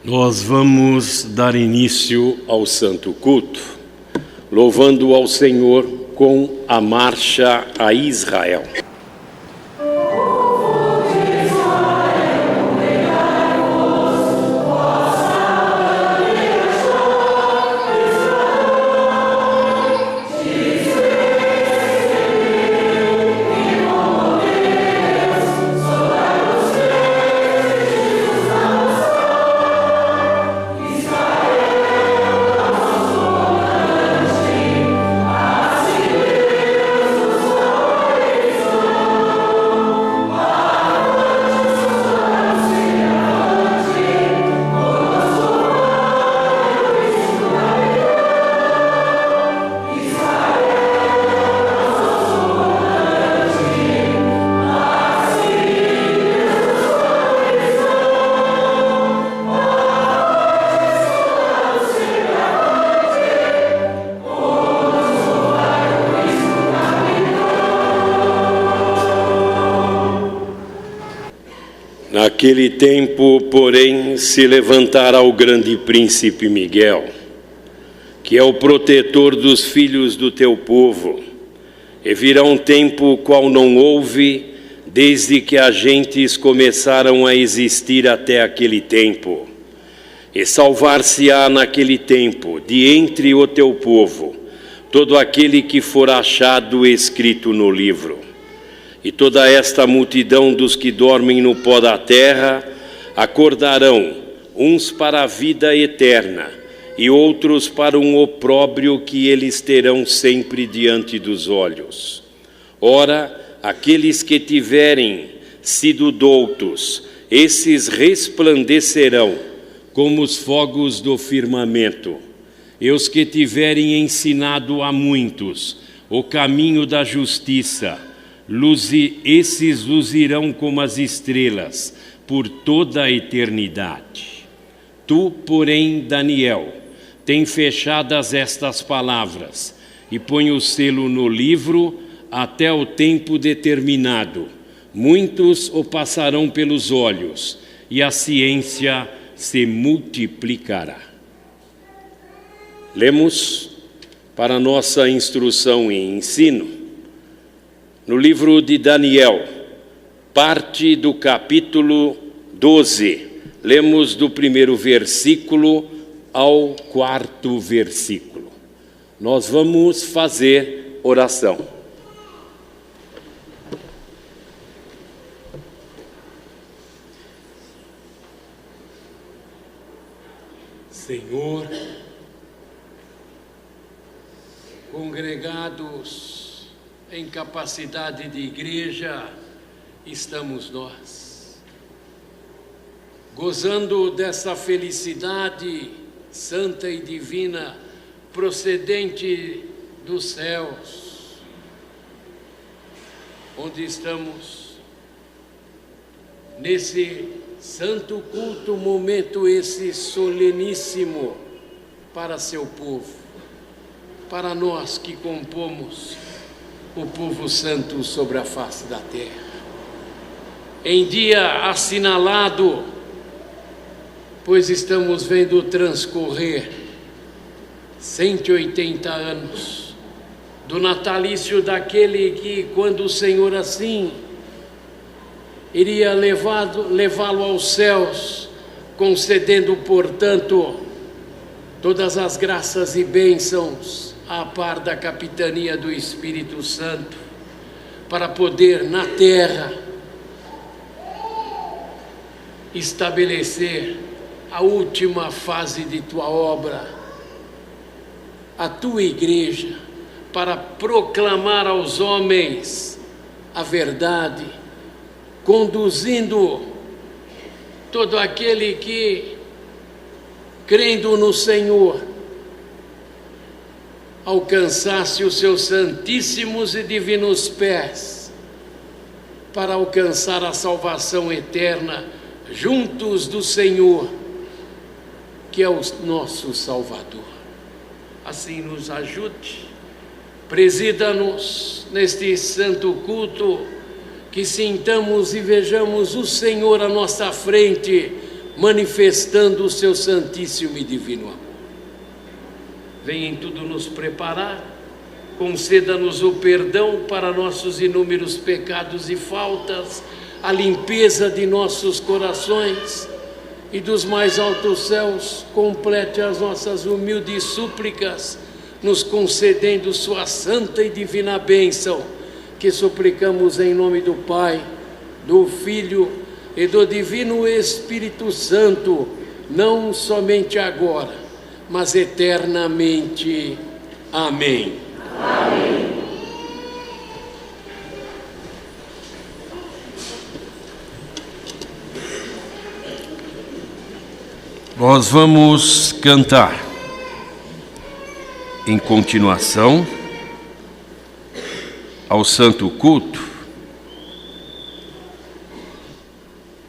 Nós vamos dar início ao Santo Culto, louvando ao Senhor com a marcha a Israel. Naquele tempo, porém, se levantará o grande príncipe Miguel, que é o protetor dos filhos do teu povo, e virá um tempo qual não houve, desde que as gentes começaram a existir até aquele tempo. E salvar-se-á naquele tempo, de entre o teu povo, todo aquele que for achado escrito no livro. E toda esta multidão dos que dormem no pó da terra acordarão, uns para a vida eterna e outros para um opróbrio que eles terão sempre diante dos olhos. Ora, aqueles que tiverem sido doutos, esses resplandecerão como os fogos do firmamento. E os que tiverem ensinado a muitos o caminho da justiça, esses luzirão como as estrelas por toda a eternidade. Tu, porém, Daniel, tem fechadas estas palavras e põe o selo no livro até o tempo determinado. Muitos o passarão pelos olhos e a ciência se multiplicará. Lemos para nossa instrução e ensino no livro de Daniel, parte do capítulo 12, lemos do primeiro versículo ao quarto versículo. Nós vamos fazer oração. Senhor, congregados em capacidade de igreja, estamos nós, gozando dessa felicidade santa e divina, procedente dos céus, onde estamos, nesse santo culto, momento esse soleníssimo para seu povo, para nós que compomos o povo santo sobre a face da terra. Em dia assinalado, pois estamos vendo transcorrer 180 anos do natalício daquele que, quando o Senhor assim iria levá-lo aos céus, concedendo, portanto, todas as graças e bênçãos a par da capitania do Espírito Santo, para poder na terra estabelecer a última fase de tua obra, a tua igreja, para proclamar aos homens a verdade, conduzindo todo aquele que, crendo no Senhor, alcançasse os seus santíssimos e divinos pés, para alcançar a salvação eterna juntos do Senhor, que é o nosso Salvador. Assim nos ajude, presida-nos neste santo culto, que sintamos e vejamos o Senhor à nossa frente, manifestando o seu santíssimo e divino amor. Venha em tudo nos preparar, conceda-nos o perdão para nossos inúmeros pecados e faltas, a limpeza de nossos corações, e dos mais altos céus complete as nossas humildes súplicas, nos concedendo sua santa e divina bênção, que suplicamos em nome do Pai, do Filho e do Divino Espírito Santo, não somente agora, mas eternamente. Amém. Amém. Nós vamos cantar, em continuação ao Santo Culto,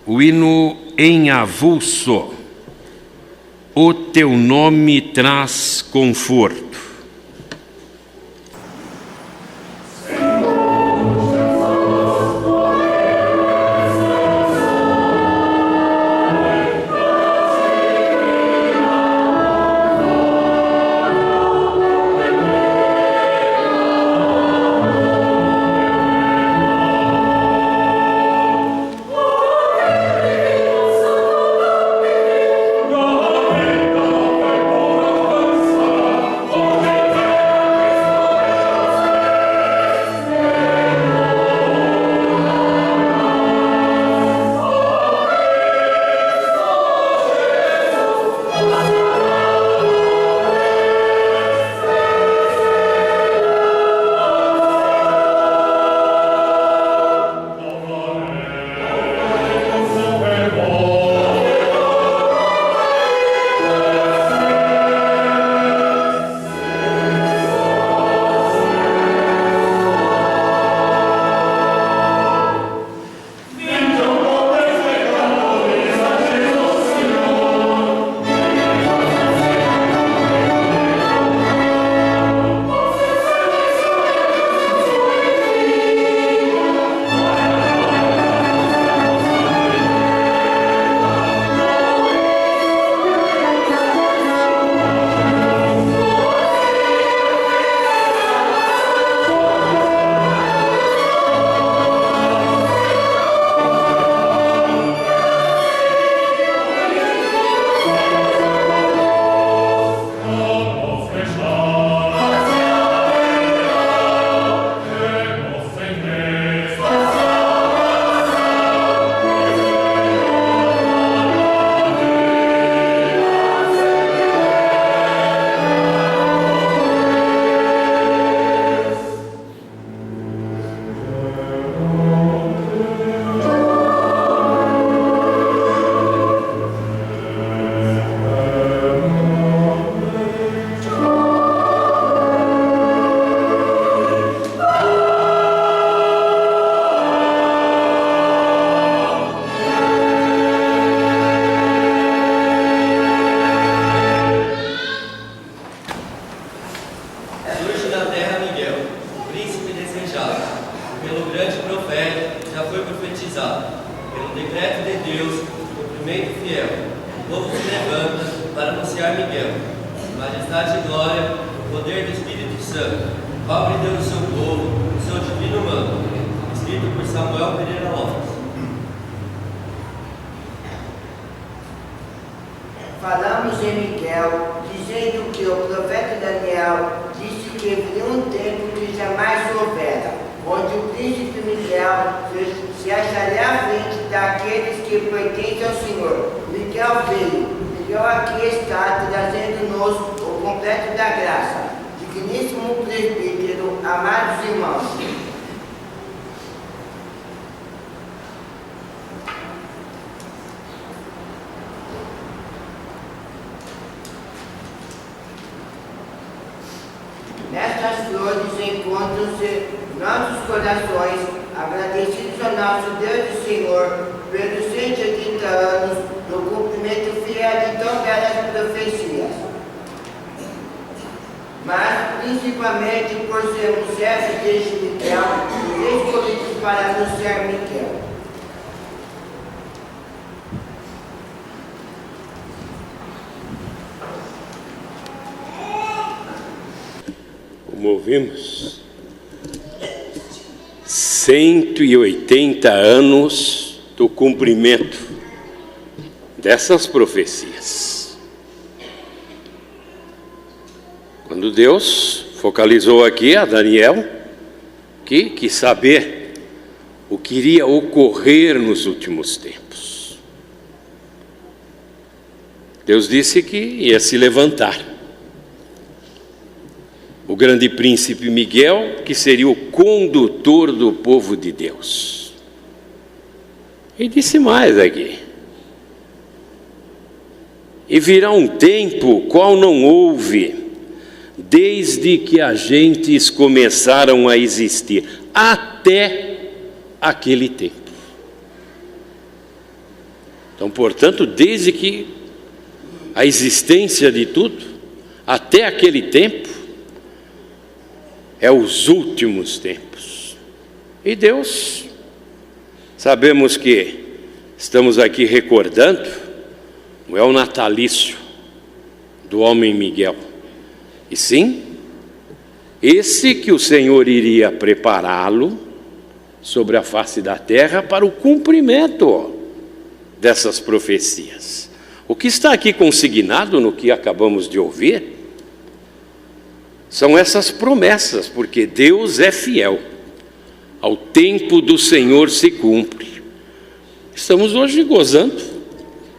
o hino em avulso, o teu nome traz conforto. Falamos em Miguel, dizendo que o profeta Daniel disse que viria um tempo que jamais houvera, onde o príncipe Miguel se acharia à frente daqueles que pertencem ao Senhor. Miguel veio. Miguel aqui está trazendo-nos o completo da graça. Digníssimo presbítero, amados irmãos. Nestas flores encontram-se nossos corações, agradecidos ao nosso Deus e Senhor pelos 180 anos no cumprimento fiel de tão belas profecias. Mas, principalmente por sermos servos deste Miguel e escolhidos para anunciar Miguel. como ouvimos, 180 anos do cumprimento dessas profecias. Quando Deus focalizou aqui a Daniel, que quis saber o que iria ocorrer nos últimos tempos. Deus disse que ia se levantar o grande príncipe Miguel, que seria o condutor do povo de Deus. E disse mais aqui: e virá um tempo qual não houve, desde que agentes começaram a existir, até aquele tempo. Então, portanto, desde que a existência de tudo, até aquele tempo, é os últimos tempos. E Deus, sabemos que estamos aqui recordando, não é o natalício do homem Miguel, e sim, esse que o Senhor iria prepará-lo sobre a face da terra para o cumprimento dessas profecias. O que está aqui consignado no que acabamos de ouvir são essas promessas, porque Deus é fiel. Ao tempo do Senhor se cumpre. Estamos hoje gozando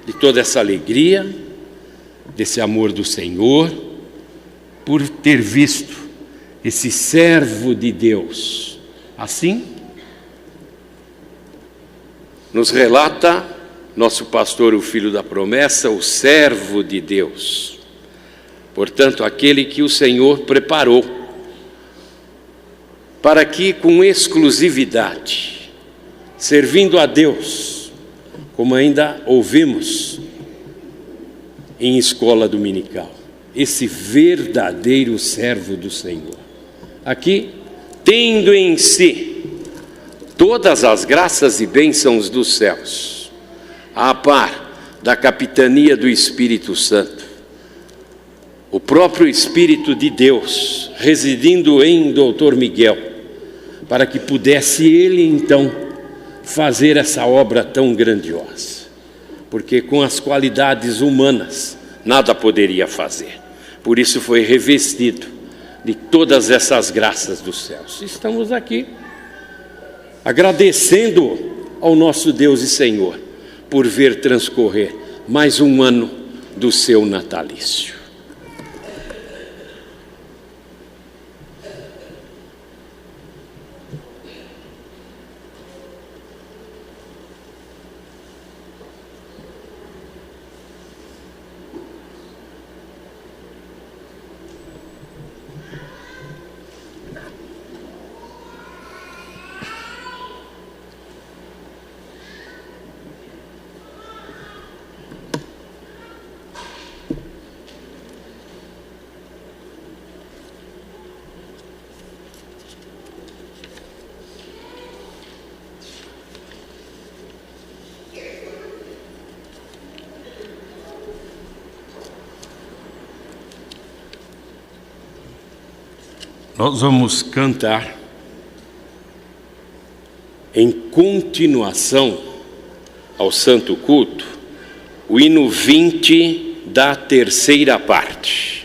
de toda essa alegria, desse amor do Senhor, por ter visto esse servo de Deus. Assim, nos relata nosso pastor, o filho da promessa, o servo de Deus. Portanto, aquele que o Senhor preparou para que, com exclusividade, servindo a Deus, como ainda ouvimos em escola dominical, esse verdadeiro servo do Senhor, aqui, tendo em si todas as graças e bênçãos dos céus, a par da capitania do Espírito Santo, o próprio Espírito de Deus residindo em Dr. Miguel, para que pudesse ele então fazer essa obra tão grandiosa, porque com as qualidades humanas nada poderia fazer. Por isso foi revestido de todas essas graças dos céus. Estamos aqui agradecendo ao nosso Deus e Senhor por ver transcorrer mais um ano do seu natalício. Nós vamos cantar em continuação ao Santo Culto o hino 20 da terceira parte.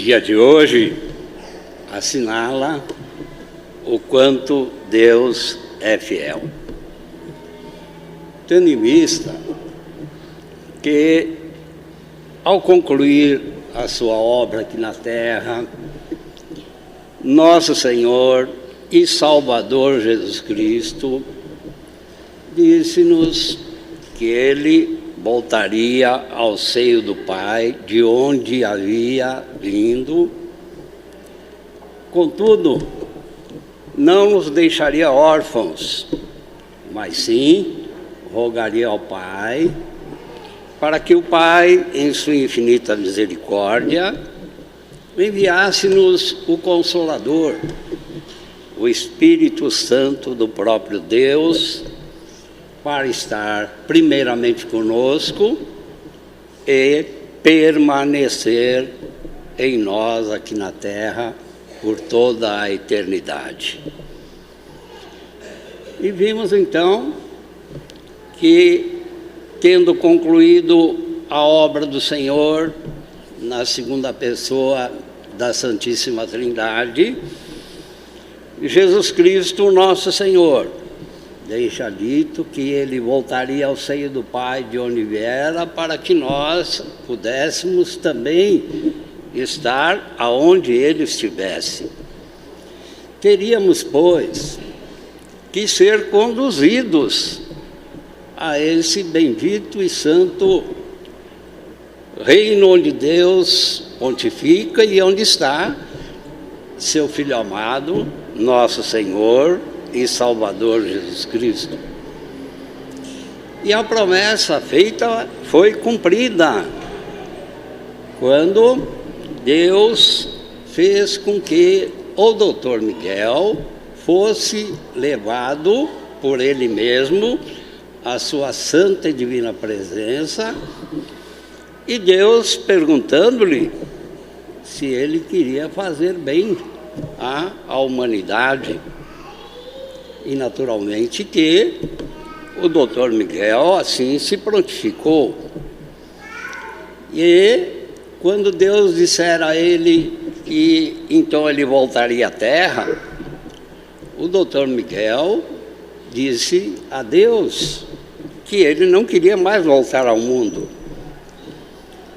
dia de hoje assinala o quanto Deus é fiel. Tendo em vista que, ao concluir a sua obra aqui na terra, nosso Senhor e Salvador Jesus Cristo disse-nos que Ele voltaria ao seio do Pai, de onde havia vindo. Contudo, não nos deixaria órfãos, mas sim rogaria ao Pai, para que o Pai, em sua infinita misericórdia, enviasse-nos o Consolador, o Espírito Santo do próprio Deus, para estar primeiramente conosco e permanecer em nós aqui na terra por toda a eternidade. E vimos então que, tendo concluído a obra do Senhor na segunda pessoa da Santíssima Trindade, Jesus Cristo, nosso Senhor, deixa dito que Ele voltaria ao seio do Pai de onde viera, para que nós pudéssemos também estar aonde Ele estivesse. Teríamos, pois, que ser conduzidos a esse bendito e santo reino onde Deus pontifica e onde está seu Filho amado, nosso Senhor e Salvador Jesus Cristo. E a promessa feita foi cumprida quando Deus fez com que o Dr. Miguel fosse levado por Ele mesmo à sua santa e divina presença, e Deus perguntando-lhe se ele queria fazer bem à humanidade. E naturalmente que o Dr. Miguel assim se prontificou. E quando Deus dissera a ele que então ele voltaria à terra, o Dr. Miguel disse a Deus que ele não queria mais voltar ao mundo.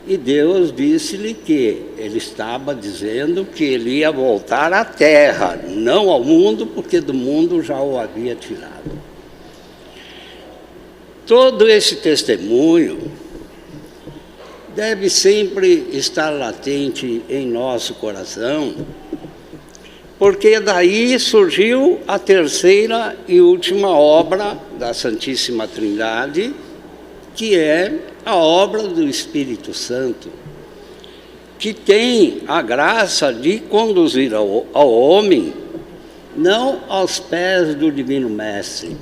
E Deus disse-lhe que ele estava dizendo que ele ia voltar à terra, não ao mundo, porque do mundo já o havia tirado. Todo esse testemunho deve sempre estar latente em nosso coração, porque daí surgiu a terceira e última obra da Santíssima Trindade, que é a obra do Espírito Santo, que tem a graça de conduzir ao homem, não aos pés do Divino Mestre,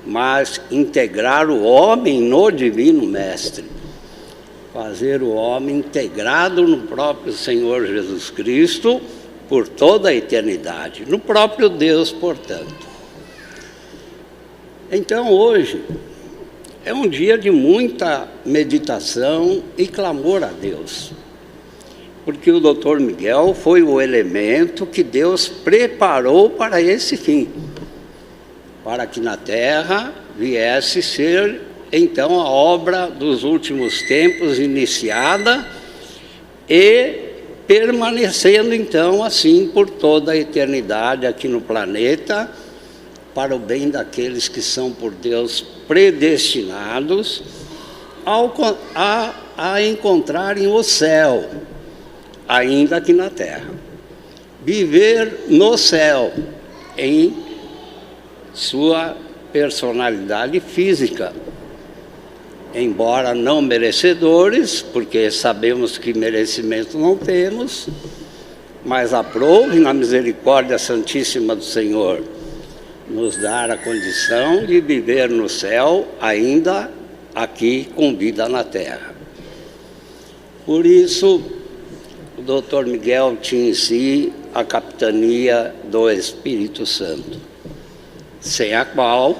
mas integrar o homem no Divino Mestre, fazer o homem integrado no próprio Senhor Jesus Cristo por toda a eternidade, no próprio Deus, portanto. Então, hoje é um dia de muita meditação e clamor a Deus, porque o Dr. Miguel foi o elemento que Deus preparou para esse fim, para que na terra viesse ser então a obra dos últimos tempos iniciada e permanecendo então assim por toda a eternidade aqui no planeta, para o bem daqueles que são por Deus predestinados a encontrarem o céu, ainda aqui na terra. Viver no céu, em sua personalidade física, embora não merecedores, porque sabemos que merecimento não temos, mas aprove na misericórdia santíssima do Senhor nos dar a condição de viver no céu, ainda aqui com vida na terra. Por isso, o Dr. Miguel tinha em si a capitania do Espírito Santo, sem a qual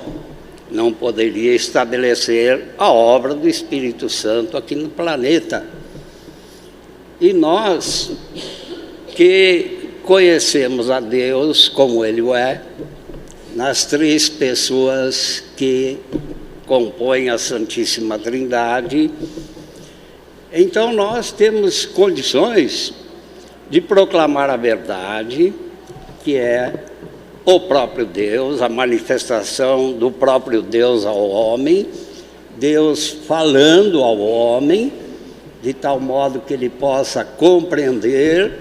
não poderia estabelecer a obra do Espírito Santo aqui no planeta. E nós que conhecemos a Deus como Ele o é, nas três pessoas que compõem a Santíssima Trindade, então nós temos condições de proclamar a verdade, que é o próprio Deus, a manifestação do próprio Deus ao homem, Deus falando ao homem, de tal modo que ele possa compreender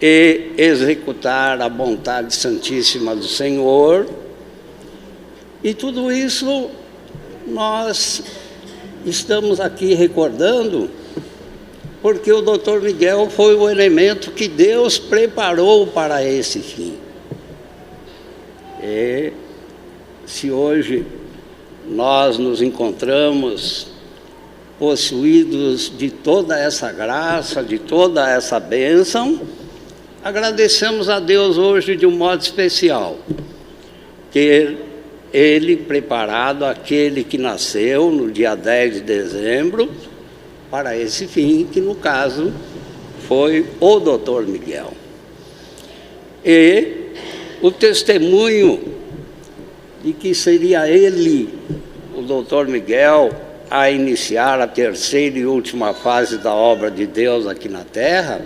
e executar a vontade santíssima do Senhor. E tudo isso nós estamos aqui recordando, porque o Dr. Miguel foi o elemento que Deus preparou para esse fim. E se hoje nós nos encontramos possuídos de toda essa graça, de toda essa bênção, agradecemos a Deus hoje de um modo especial, ter Ele preparado aquele que nasceu no dia 10 de dezembro, para esse fim, que no caso foi o Dr. Miguel. E o testemunho de que seria ele, o Dr. Miguel, a iniciar a terceira e última fase da obra de Deus aqui na Terra,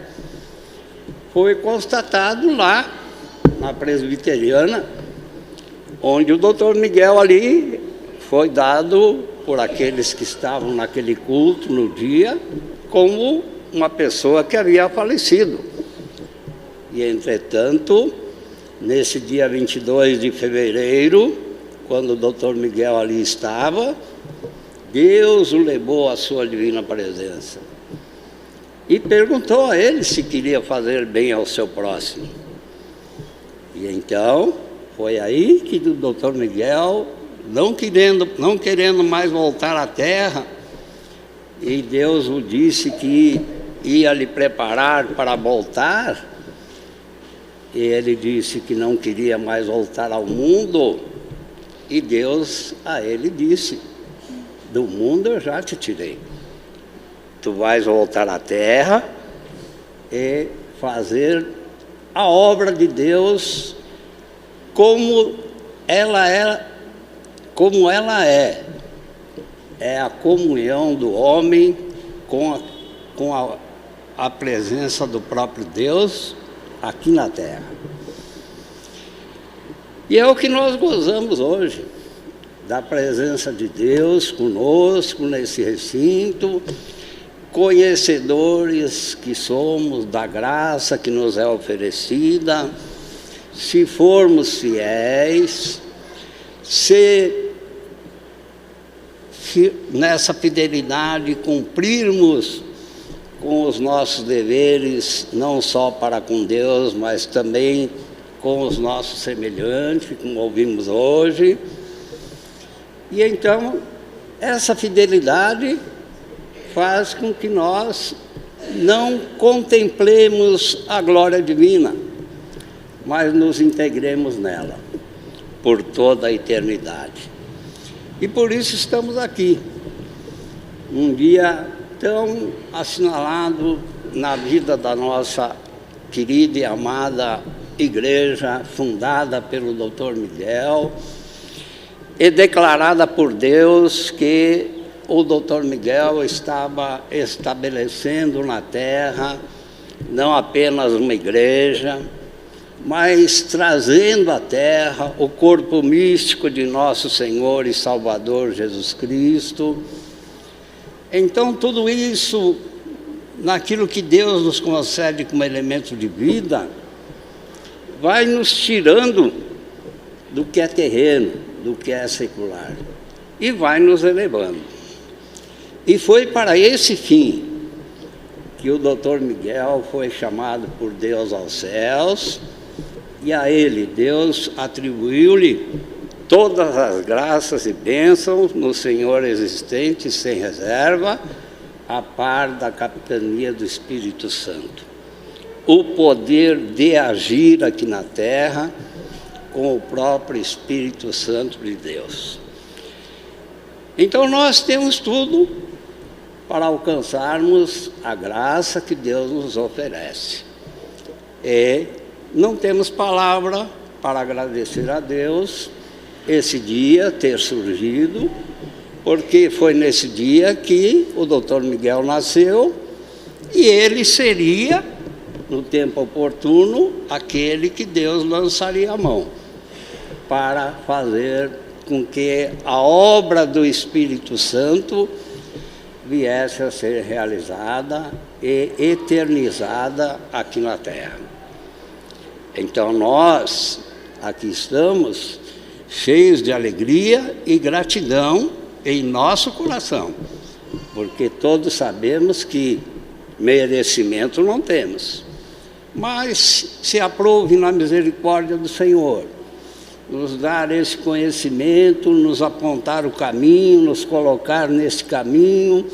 foi constatado lá, na Presbiteriana, onde o Dr. Miguel ali foi dado por aqueles que estavam naquele culto no dia, como uma pessoa que havia falecido. E, entretanto, nesse dia 22 de fevereiro, quando o Dr. Miguel ali estava, Deus o levou à sua divina presença e perguntou a ele se queria fazer bem ao seu próximo. E então, foi aí que o Dr. Miguel, não querendo mais voltar à terra, e Deus o disse que ia lhe preparar para voltar, e ele disse que não queria mais voltar ao mundo, e Deus a ele disse: do mundo eu já te tirei, tu vais voltar à terra e fazer a obra de Deus como ela é a comunhão do homem com a presença do próprio Deus aqui na terra. E é o que nós gozamos hoje, da presença de Deus conosco nesse recinto, conhecedores que somos da graça que nos é oferecida, se formos fiéis, se nessa fidelidade cumprirmos com os nossos deveres, não só para com Deus, mas também com os nossos semelhantes, como ouvimos hoje. E então, essa fidelidade faz com que nós não contemplemos a glória divina, mas nos integremos nela por toda a eternidade. E por isso estamos aqui, um dia tão assinalado na vida da nossa querida e amada igreja, fundada pelo Dr. Miguel, e declarada por Deus que o Dr. Miguel estava estabelecendo na terra não apenas uma igreja, mas trazendo à terra o corpo místico de nosso Senhor e Salvador Jesus Cristo. Então, tudo isso, naquilo que Deus nos concede como elemento de vida, vai nos tirando do que é terreno, do que é secular, e vai nos elevando. E foi para esse fim que o Dr. Miguel foi chamado por Deus aos céus, e a ele Deus atribuiu-lhe todas as graças e bênçãos no Senhor existente sem reserva, a par da capitania do Espírito Santo, o poder de agir aqui na terra com o próprio Espírito Santo de Deus. Então nós temos tudo para alcançarmos a graça que Deus nos oferece. E não temos palavra para agradecer a Deus esse dia ter surgido, porque foi nesse dia que o Dr. Miguel nasceu e ele seria, no tempo oportuno, aquele que Deus lançaria a mão para fazer com que a obra do Espírito Santo viesse a ser realizada e eternizada aqui na Terra. Então nós aqui estamos cheios de alegria e gratidão em nosso coração, porque todos sabemos que merecimento não temos, mas se aprove na misericórdia do Senhor nos dar esse conhecimento, nos apontar o caminho, nos colocar nesse caminho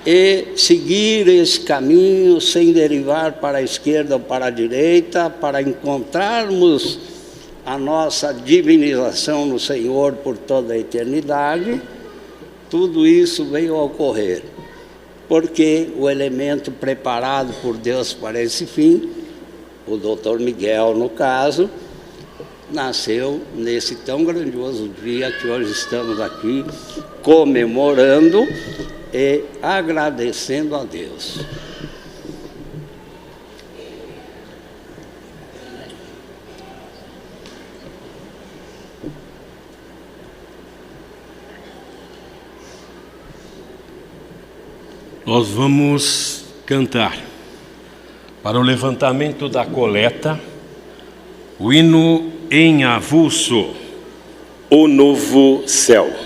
e seguir esse caminho sem derivar para a esquerda ou para a direita, para encontrarmos a nossa divinização no Senhor por toda a eternidade. Tudo isso veio a ocorrer, porque o elemento preparado por Deus para esse fim, o Dr. Miguel, no caso, nasceu nesse tão grandioso dia que hoje estamos aqui comemorando e agradecendo a Deus. Nós vamos cantar, para o levantamento da coleta, o hino em avulso, O Novo Céu.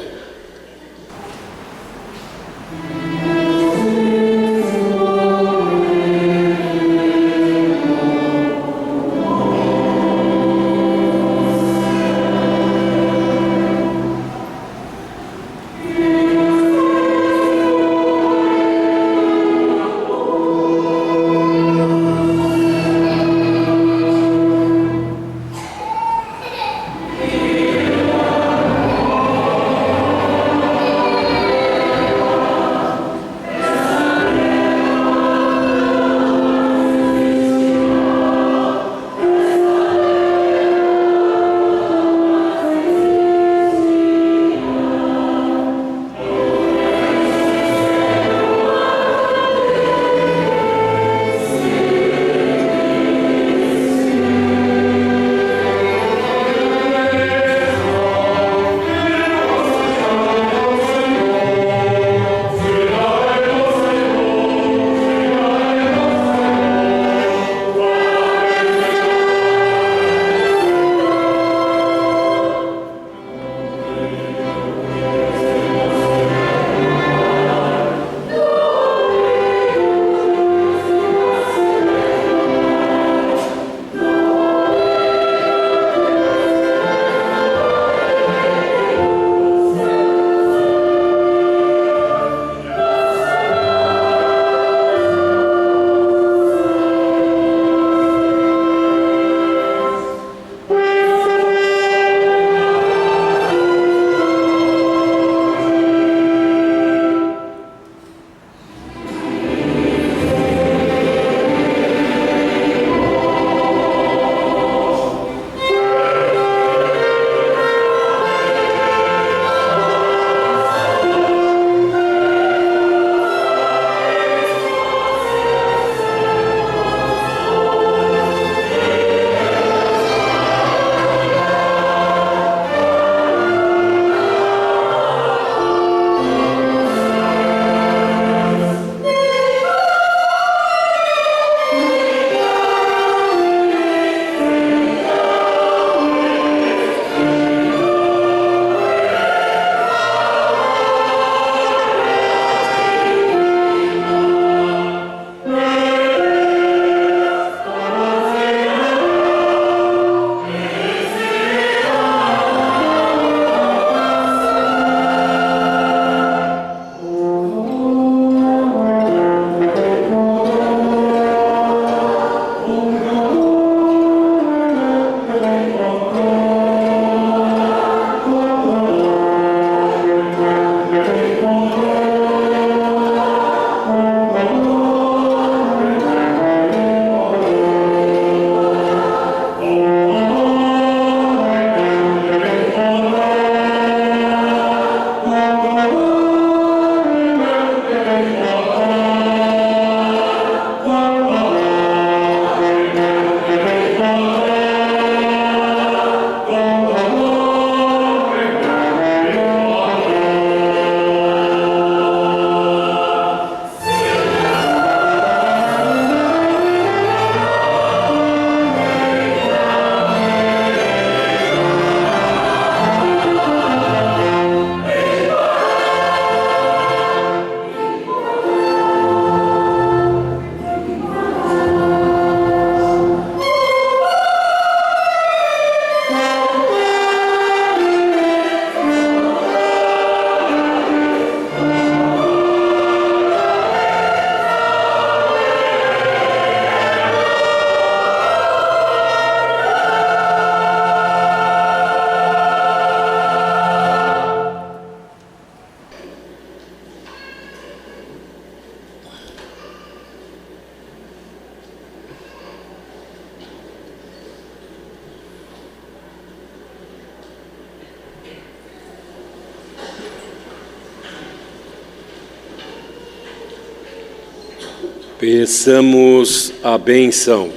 Peçamos a bênção.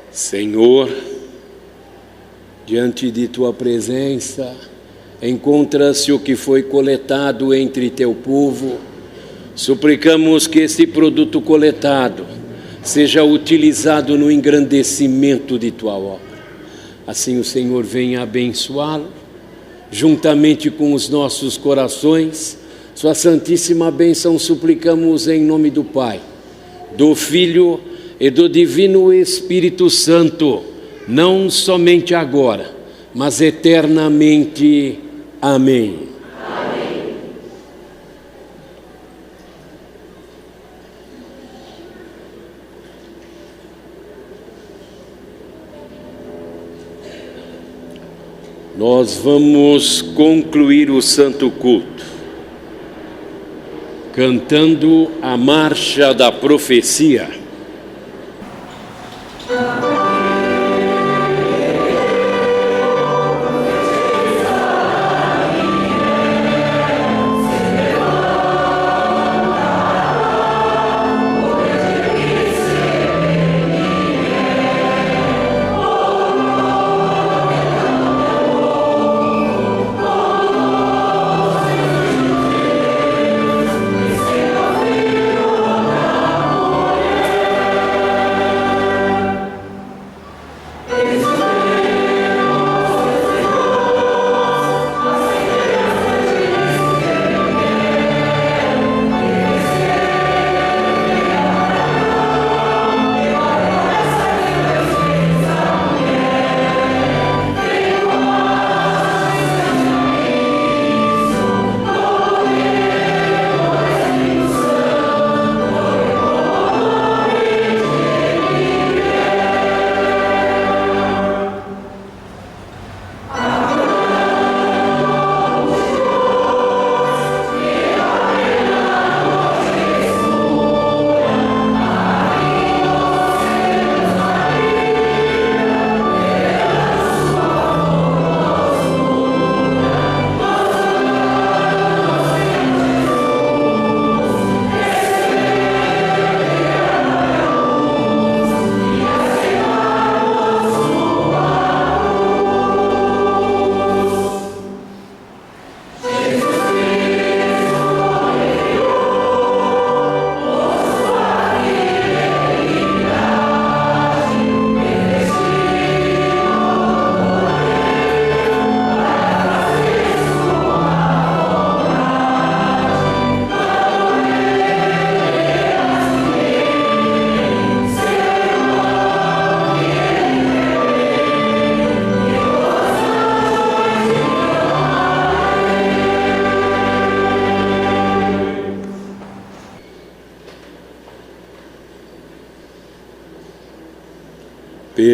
Senhor, diante de Tua presença, encontra-se o que foi coletado entre Teu povo. Suplicamos que esse produto coletado seja utilizado no engrandecimento de Tua obra. Assim o Senhor venha abençoá-lo, juntamente com os nossos corações. Sua santíssima bênção suplicamos em nome do Pai, do Filho e do Divino Espírito Santo, não somente agora, mas eternamente. Amém. Amém. Nós vamos concluir o Santo Culto cantando a Marcha da Profecia.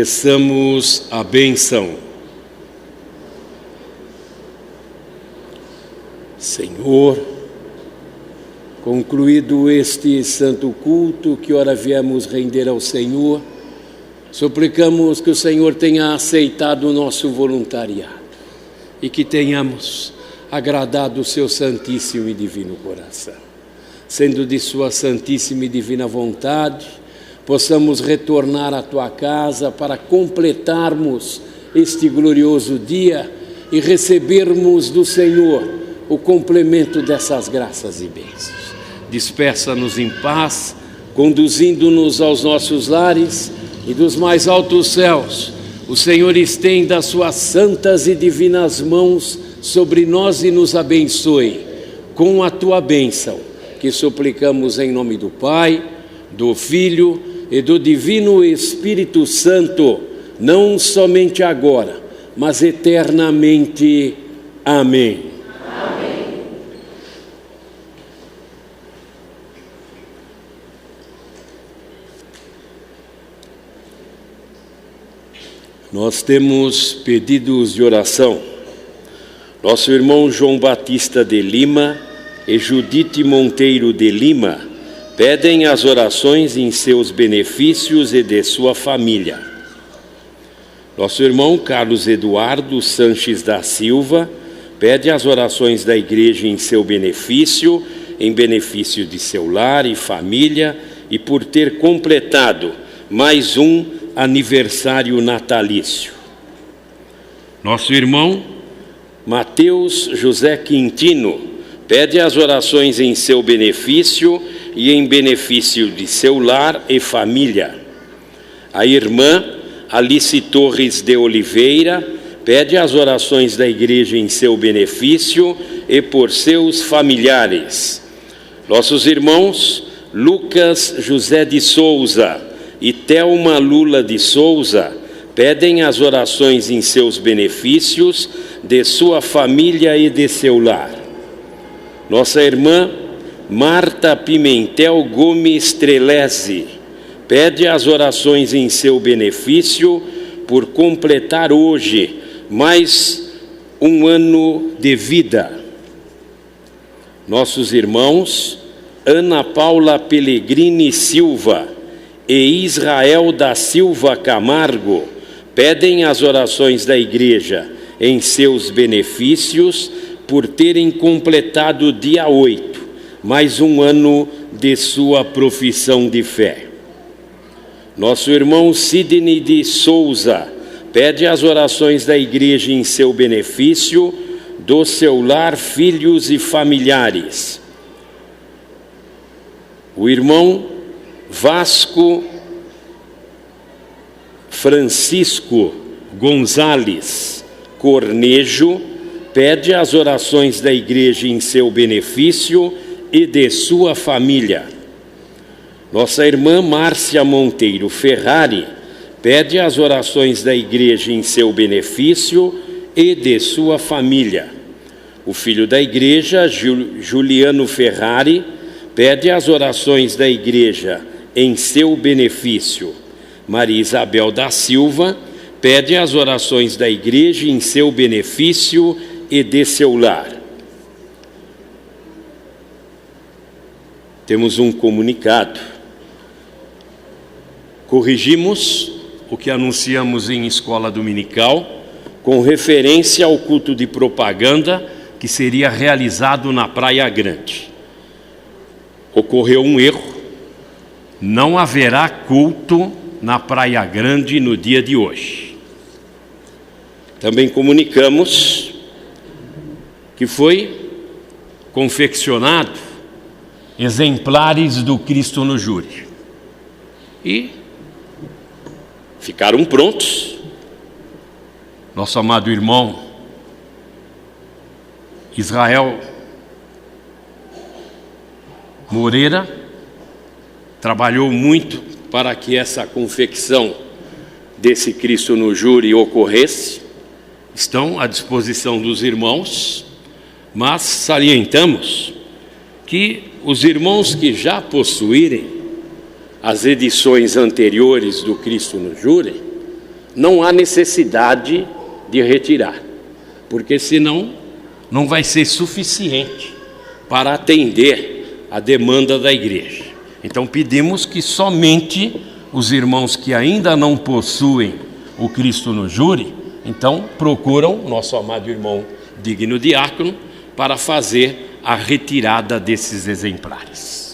Peçamos a bênção. Senhor, concluído este santo culto que ora viemos render ao Senhor, suplicamos que o Senhor tenha aceitado o nosso voluntariado e que tenhamos agradado o seu santíssimo e divino coração. Sendo de sua santíssima e divina vontade, possamos retornar à tua casa para completarmos este glorioso dia e recebermos do Senhor o complemento dessas graças e bênçãos. Despeça-nos em paz, conduzindo-nos aos nossos lares, e dos mais altos céus o Senhor estenda as suas santas e divinas mãos sobre nós e nos abençoe com a tua bênção, que suplicamos em nome do Pai, do Filho e do Divino Espírito Santo, não somente agora, mas eternamente. Amém. Amém. Nós temos pedidos de oração. Nosso irmão João Batista de Lima e Judite Monteiro de Lima pedem as orações em seus benefícios e de sua família. Nosso irmão Carlos Eduardo Sanches da Silva pede as orações da igreja em seu benefício, em benefício de seu lar e família, e por ter completado mais um aniversário natalício. Nosso irmão Mateus José Quintino pede as orações em seu benefício e em benefício de seu lar e família. A irmã Alice Torres de Oliveira pede as orações da igreja em seu benefício e por seus familiares. Nossos irmãos Lucas José de Souza e Thelma Lula de Souza pedem as orações em seus benefícios, de sua família e de seu lar. Nossa irmã Marta Pimentel Gomes Treleze pede as orações em seu benefício por completar hoje mais um ano de vida. Nossos irmãos Ana Paula Pellegrini Silva e Israel da Silva Camargo pedem as orações da igreja em seus benefícios por terem completado dia 8, mais um ano de sua profissão de fé. Nosso irmão Sidney de Souza pede as orações da igreja em seu benefício, do seu lar, filhos e familiares. O irmão Vasco Francisco Gonzales Cornejo pede as orações da igreja em seu benefício e de sua família. Nossa irmã Márcia Monteiro Ferrari pede as orações da igreja em seu benefício e de sua família. O filho da igreja, Juliano Ferrari, pede as orações da igreja em seu benefício. Maria Isabel da Silva pede as orações da igreja em seu benefício e de seu lar. Temos um comunicado. Corrigimos o que anunciamos em escola dominical com referência ao culto de propaganda que seria realizado na Praia Grande. Ocorreu um erro. Não haverá culto na Praia Grande no dia de hoje. Também comunicamos que foi confeccionado exemplares do Cristo no Júri. E ficaram prontos. Nosso amado irmão Israel Moreira trabalhou muito para que essa confecção desse Cristo no Júri ocorresse. Estão à disposição dos irmãos, mas salientamos que os irmãos que já possuírem as edições anteriores do Cristo no Júri, não há necessidade de retirar, porque senão não vai ser suficiente para atender a demanda da igreja. Então pedimos que somente os irmãos que ainda não possuem o Cristo no Júri, então procuram nosso amado irmão digno diácono para fazer a retirada desses exemplares.